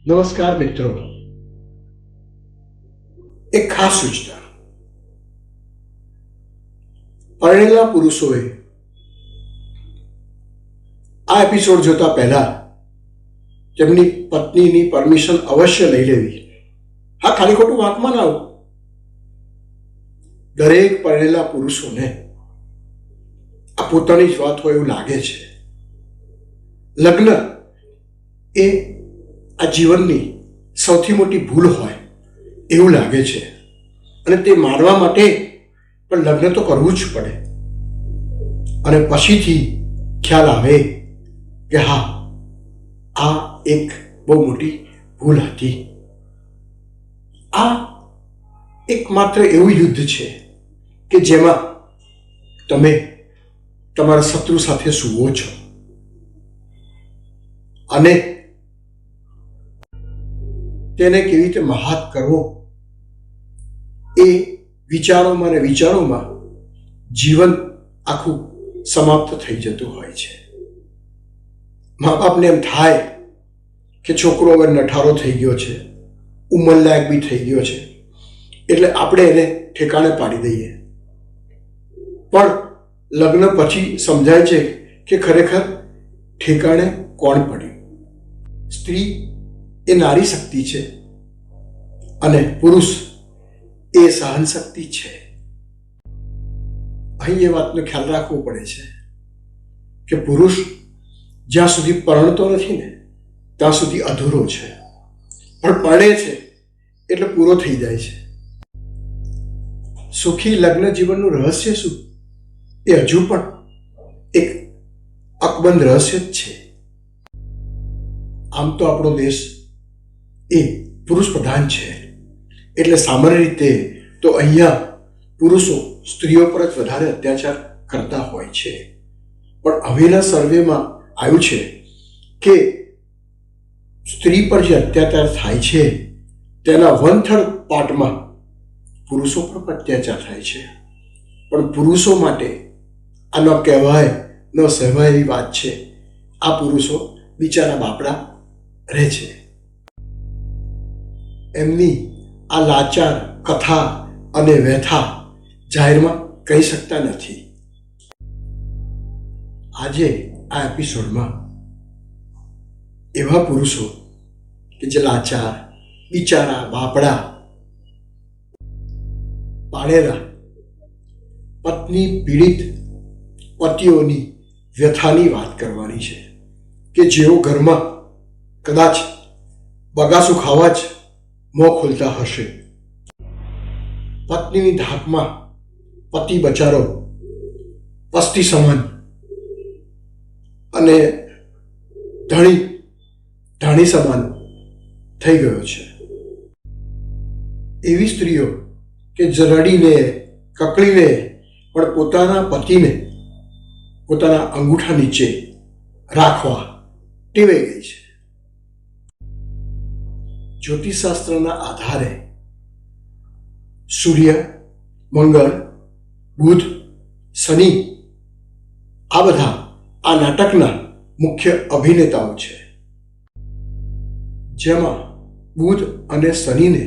નમસ્કાર મિત્રો. એક ખાસ સૂચના. પરણેલા પુરુષોએ આ એપિસોડ જોતા પહેલા તેમની પત્નીની પરમિશન અવશ્ય લઈ લેવી. હા, ખાલી ખોટું વાંકમાં ના આવું. દરેક પરણેલા પુરુષોને આ પોતાની જ વાત હોય એવું લાગે છે. લગ્ન એ આ જીવનની સૌથી મોટી ભૂલ હોય એવું લાગે છે, અને તે માનવા માટે પણ લગ્ન તો કરવું જ પડે. અને પછીથી ખ્યાલ આવે કે હા, આ એક બહુ મોટી ભૂલ હતી. આ એકમાત્ર એવું યુદ્ધ છે કે જેમાં તમે તમારા શત્રુ સાથે સૂવો છો અને તેને કેવી રીતે મહાત કરવો એ વિચારોમાં જીવન આખું સમાપ્ત થઈ જતું હોય છે. મા બાપને એમ થાય કે છોકરો હવે નઠારો થઈ ગયો છે, ઉંમરલાયક બી થઈ ગયો છે, એટલે આપણે એને ઠેકાણે પાડી દઈએ. પણ લગ્ન પછી સમજાય છે કે ખરેખર ઠેકાણે કોણ પડ્યું. સ્ત્રી એ નારી શક્તિ છે અને પુરુષ એ સહન શક્તિ છે. અહીં એ વાતનો ખ્યાલ રાખવો પડે છે કે પુરુષ જ્યાં સુધી પરણતો નથી ને ત્યાં સુધી અધૂરો છે, પણ પરણે છે એટલે પૂરો થઈ જાય છે. સુખી લગ્ન જીવનનું રહસ્ય શું? એ હજુ પણ એક અકબંધ રહસ્ય જ છે. આમ તો આપણો દેશ એ પુરુષ પ્રધાન છે, એટલે સામાન્ય રીતે તો અહીંયા પુરુષો સ્ત્રીઓ પર જ વધારે અત્યાચાર કરતા હોય છે. પણ હવેના સર્વેમાં આવ્યું છે કે સ્ત્રી પર જે અત્યાચાર થાય છે તેના 1/3 પાર્ટમાં પુરુષો પર પણ અત્યાચાર થાય છે. પણ પુરુષો માટે આ ન કહેવાય ન સહેવાય એવી વાત છે. આ પુરુષો બિચારા બાપડા રહે છે. એમની આ લાચાર કથા અને વ્યથા જાહેરમાં કહી શકતા નથી. આજે આ એપિસોડમાં એવા પુરુષો કે જે લાચાર બિચારા બાપડા પાળેલા પત્ની પીડિત પતિઓની વ્યથાની વાત કરવાની છે કે જેઓ ઘરમાં કદાચ બગાસું ખાવા જ મોં ખોલતા હશે. પત્નીની ધાકમાં પતિ બચારો પસ્તી સમાન અને ધાણી સમાન થઈ ગયો છે. એવી સ્ત્રીઓ કે રડીને કકળીને પણ પોતાના પતિને પોતાના અંગૂઠા નીચે રાખવા ટેવાઈ ગઈ છે. જ્યોતિષશાસ્ત્રના આધારે સૂર્ય, મંગળ, બુધ, શનિ આ બધા આ નાટકના મુખ્ય અભિનેતાઓ છે. જેમાં બુધ અને શનિને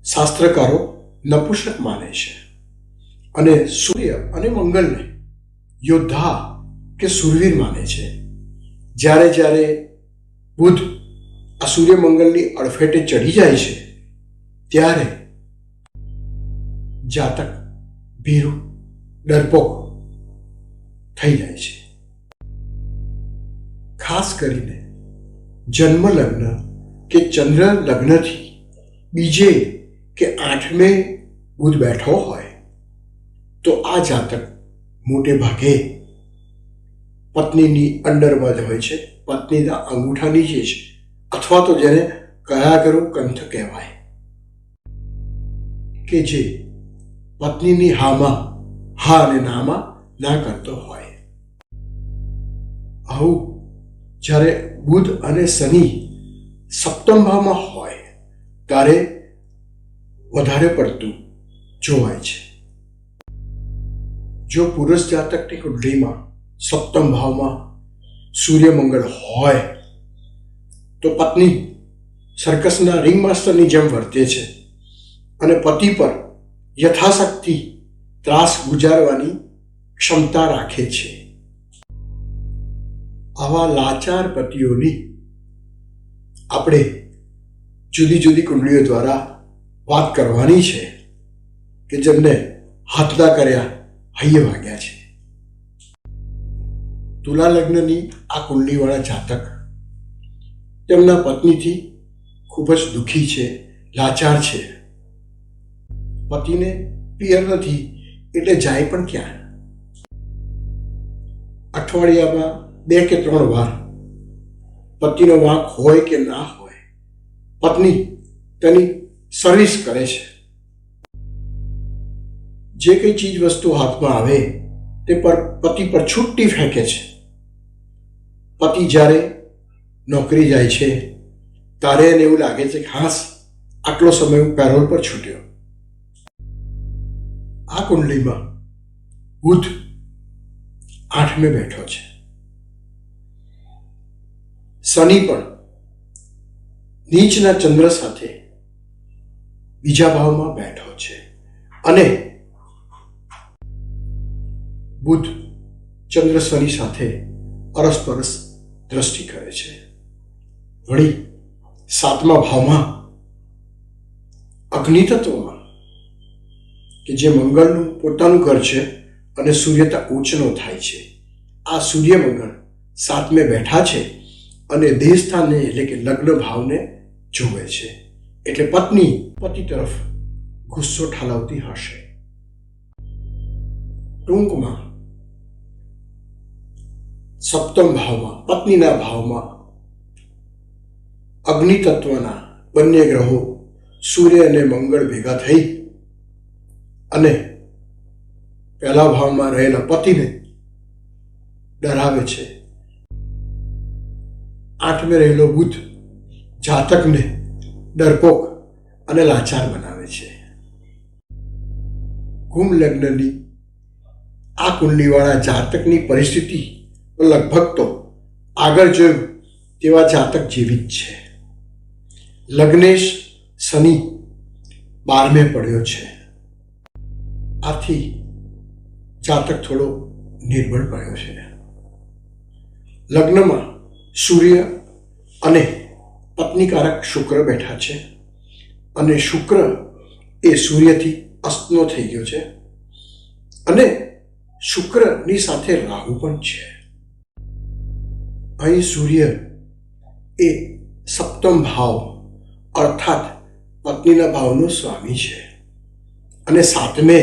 શાસ્ત્રકારો નપુંસક માને છે અને સૂર્ય અને મંગળને યોદ્ધા કે શૂરવીર માને છે. જ્યારે બુધ આ સૂર્ય મંગળની અડફેટે ચડી જાય છે ત્યારે જાતક ભીરુ ડરપોક થઈ જાય છે. ખાસ કરીને જન્મ લગ્ન કે ચંદ્ર લગ્નથી બીજે કે 8મે બુધ બેઠો હોય તો આ જાતક મોટે ભાગે પત્નીની અંડરમાં જ હોય છે, પત્નીના અંગૂઠા નીચે છે, અથવા તો જેને કયાગરો કંઠ કહેવાય કે જે પત્નીની હામાં હા અને નામાં ના કરતો હોય. આવું જ્યારે બુધ અને શનિ સપ્તમ ભાવમાં હોય ત્યારે વધારે પડતું જોવાય છે. જો પુરુષ જાતકની કુંડળીમાં સપ્તમ ભાવમાં સૂર્ય મંગળ હોય તો પત્ની સર્કસના રિંગ માસ્ટરની જેમ વર્તે છે અને પતિ પર યથાશક્તિ ત્રાસ ગુજારવાની ક્ષમતા રાખે છે. આવા લાચાર પતિઓની આપણે જુદી જુદી કુંડળીઓ દ્વારા વાત કરવાની છે કે જેમને હાથડા કર્યા હૈયે વાગ્યા છે. તુલા લગ્નની આ કુંડળીવાળા જાતક તેમના પત્નીથી ખૂબ જ દુઃખી છે, લાચાર છે. પતિને પિયર નથી એટલે જાય પણ ક્યાં? અઠવાડિયામાં 2 કે 3 વાર પતિનો વાંક હોય કે ના હોય, પત્ની તેની સર્વિસ કરે છે. જે કઈ ચીજ વસ્તુ હાથમાં આવે તે પર પતિ પર છૂટી ફેંકે છે. પતિ જ્યારે નોકરી જાય છે ત્યારે એને એવું લાગે છે કે હાસ આટલો સમય હું પેરોલ પર છૂટ્યો. આ કુંડલીમાં બુધ 8મે બેઠો છે. શનિ પણ નીચના ચંદ્ર સાથે બીજા ભાવમાં બેઠો છે અને બુધ ચંદ્ર શનિ સાથે અરસપરસ દ્રષ્ટિ કરે છે. વળી 7મા ભાવમાં અગ્નિ તત્વમાં કે જે મંગળનું પોતાનું ઘર છે અને સૂર્યતા ઉચ્ચનો થાય છે, આ સૂર્ય મંગળ 7મે બેઠા છે અને દેહ સ્થાનને એટલે કે લગ્ન ભાવને જુએ છે. એટલે પત્ની પતિ તરફ ગુસ્સો ઠાલવતી હશે. ટૂંકમાં 7મ ભાવમાં પત્નીના ભાવમાં અગ્નિ તત્વના બંને ગ્રહો સૂર્ય અને મંગળ ભેગા થઈ અને પહેલા ભાવમાં રહેલા પતિને ડરાવે છે. 8મે રહેલો બુધ જાતકને ડરપોક અને લાચાર બનાવે છે. કુંભ લગ્નની આ કુંડલીવાળા જાતકની પરિસ્થિતિ લગભગ તો આગળ જોયું તેવા જાતક જેવી જ છે. લગ્નેશ શનિ 12મે પડ્યો છે. આથી જાતક થોડો નિર્બળ પડ્યો છે. લગ્નમાં સૂર્ય અને પત્નીકારક શુક્ર બેઠા છે અને શુક્ર એ સૂર્યથી અસ્તનો થઈ ગયો છે અને શુક્રની સાથે રાહુ પણ છે. અહીં સૂર્ય એ 7મ ભાવ અર્થાત પત્નીના ભાવનો સ્વામી છે અને 7મે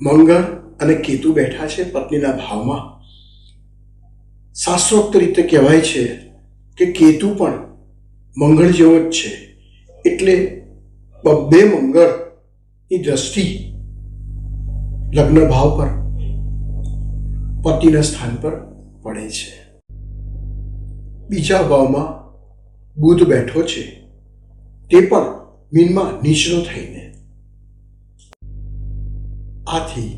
મંગળ અને કેતુ બેઠા છે પત્નીના ભાવમાં. શાસ્ત્રોક્ત રીતે કહેવાય છે કે કેતુ પણ મંગળ જેવો જ છે, એટલે 2 મંગળની દ્રષ્ટિ લગ્ન ભાવ પર પતિના સ્થાન પર પડે છે. બીજા ભાવમાં બુધ બેઠો છે, તે પણ મીનમાં નીચનો થઈને. આથી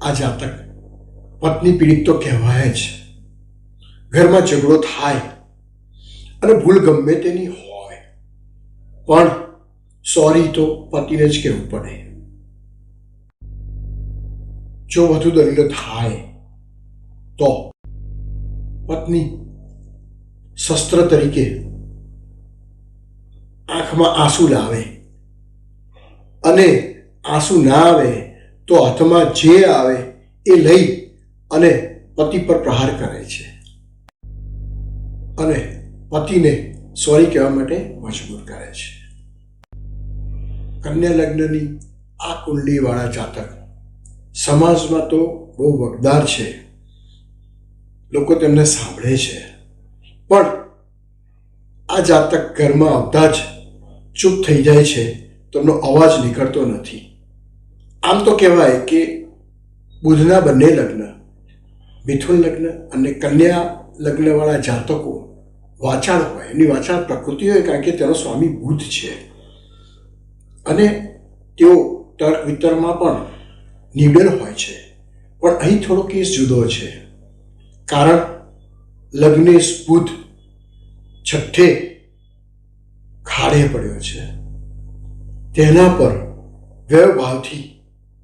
આ જાતક પત્ની પીડિત તો કહેવાય જ. ઘરમાં ઝઘડો થાય અને ભૂલ ગમે તેની હોય પણ સોરી તો પતિને જ કહેવું પડે. જો વધુ દલીલો થાય તો પત્ની શસ્ત્ર તરીકે આંખમાં આંસુ લાવે અને આંસુ ના આવે તો હાથમાં જે આવે એ લઈ અને પતિ પર પ્રહાર કરે છે અને પતિને સોરી કહેવા માટે મજબૂર કરે છે. કન્યા લગ્નની આ કુંડલીવાળા જાતક સમાજમાં તો બહુ વગદાર છે, લોકો તેમને સાંભળે છે, પણ આ જાતક ઘરમાં આવતા જ ચૂપ થઈ જાય છે, તેમનો અવાજ નીકળતો નથી. આમ તો કહેવાય કે બુધના બંને લગ્ન, મિથુન લગ્ન અને કન્યા લગ્નવાળા જાતકો વાચાળ હોય, એની વાચાળ પ્રકૃતિ હોય, કારણ કે તેનો સ્વામી બુધ છે અને તેઓ તર્ક વિતર્કમાં પણ નિડર હોય છે. પણ અહીં થોડો કેસ જુદો છે, કારણ લગ્નેશ બુધ 6ઠે ખાડે પડ્યો છે. તેના પર વ્યવભાવથી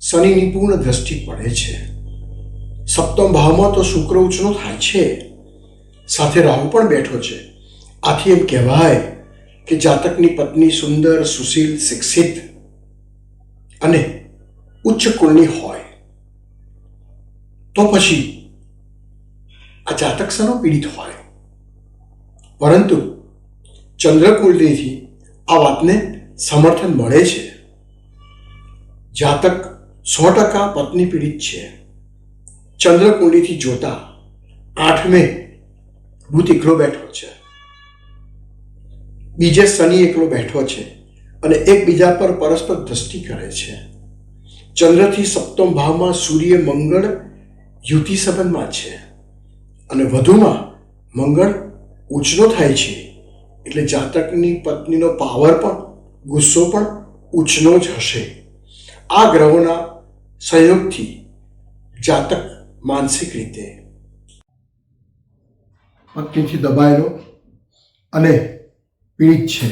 શનિની પૂર્ણ દ્રષ્ટિ પડે છે. સપ્તમ ભાવમાં તો શુક્ર ઉચ્ચનો થાય છે, સાથે રાહુ પણ બેઠો છે. આથી એમ કહેવાય કે જાતકની પત્ની સુંદર, સુશીલ, શિક્ષિત અને ઉચ્ચ કુળની હોય તો પછી આ જાતક શેનો પીડિત હોય? પરંતુ ચંદ્ર કુંડલીથી આ વાતને સમર્થન મળે છે. જાતક 100% પત્ની પીડિત છે. ચંદ્ર કુંડલીથી જોતા 8મે બુધ એકલો બેઠો છે, બીજે શનિ એકલો બેઠો છે અને એકબીજા પર પરસ્પર દ્રષ્ટિ કરે છે. ચંદ્રથી સપ્તમ ભાવમાં સૂર્ય મંગળ યુતિ સંબંધમાં છે અને વધુમાં મંગળ ઉચ્ચનો થાય છે, એટલે જાતકની પત્નીનો પાવર પણ, ગુસ્સો પણ ઉચ્ચનો જ હશે. આ ગ્રહોના સંયોગથી જાતક માનસિક રીતે પત્નીથી દબાયેલો અને પીડિત છે.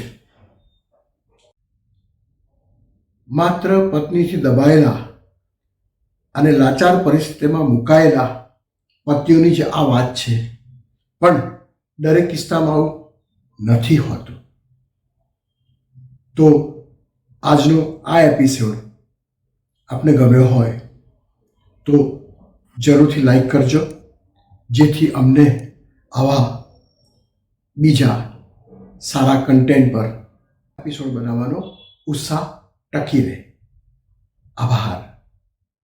માત્ર પત્નીથી દબાયેલા અને લાચાર પરિસ્થિતિમાં મુકાયેલા પતિઓની જ આ વાત છે, પણ દરેક કિસ્સામાં આવું નથી હોતું. તો આજનો આ એપિસોડ આપને ગમ્યો હોય તો જરૂરથી લાઈક કરજો, જેથી અમને આવા બીજા સારા કન્ટેન્ટ પર એપિસોડ બનાવવાનો ઉત્સાહ ટકી રહે.